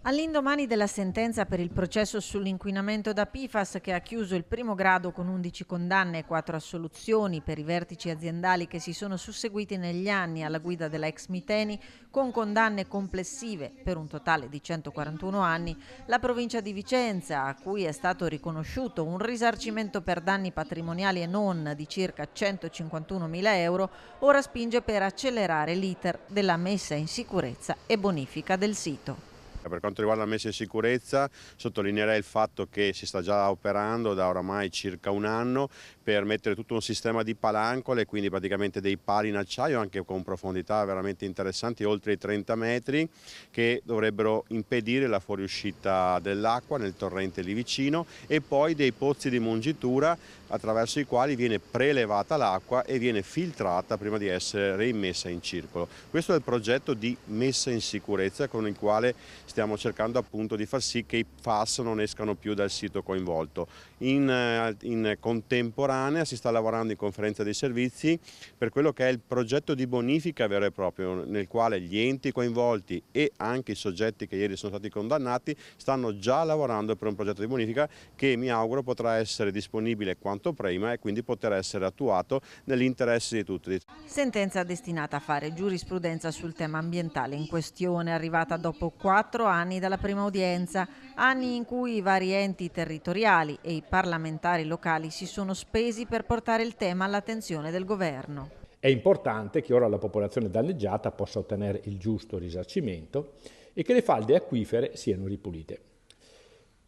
All'indomani della sentenza per il processo sull'inquinamento da PFAS, che ha chiuso il primo grado con 11 condanne e 4 assoluzioni per i vertici aziendali che si sono susseguiti negli anni alla guida della ex Miteni, con condanne complessive per un totale di 141 anni, la provincia di Vicenza, a cui è stato riconosciuto un risarcimento per danni patrimoniali e non di circa 151.000 euro, ora spinge per accelerare l'iter della messa in sicurezza e bonifica del sito. Per quanto riguarda la messa in sicurezza, sottolineerei il fatto che si sta già operando da oramai circa un anno per mettere tutto un sistema di palancole, quindi praticamente dei pali in acciaio anche con profondità veramente interessanti, oltre i 30 metri, che dovrebbero impedire la fuoriuscita dell'acqua nel torrente lì vicino, e poi dei pozzi di mungitura attraverso i quali viene prelevata l'acqua e viene filtrata prima di essere reimmessa in circolo. Questo è il progetto di messa in sicurezza con il quale stiamo cercando appunto di far sì che i PFAS non escano più dal sito coinvolto. In contemporanea si sta lavorando in conferenza dei servizi per quello che è il progetto di bonifica vero e proprio, nel quale gli enti coinvolti e anche i soggetti che ieri sono stati condannati stanno già lavorando per un progetto di bonifica che mi auguro potrà essere disponibile quanto prima e quindi poter essere attuato nell'interesse di tutti. Sentenza destinata a fare giurisprudenza sul tema ambientale in questione, arrivata dopo 4 anni dalla prima udienza, anni in cui i vari enti territoriali e i parlamentari locali si sono spesi per portare il tema all'attenzione del governo. È importante che ora la popolazione danneggiata possa ottenere il giusto risarcimento e che le falde acquifere siano ripulite.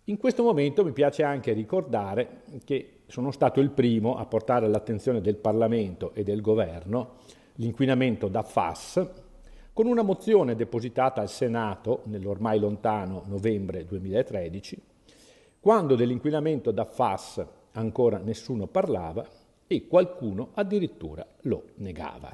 In questo momento mi piace anche ricordare che sono stato il primo a portare all'attenzione del Parlamento e del Governo l'inquinamento da FAS con una mozione depositata al Senato nell'ormai lontano novembre 2013, quando dell'inquinamento da FAS ancora nessuno parlava e qualcuno addirittura lo negava.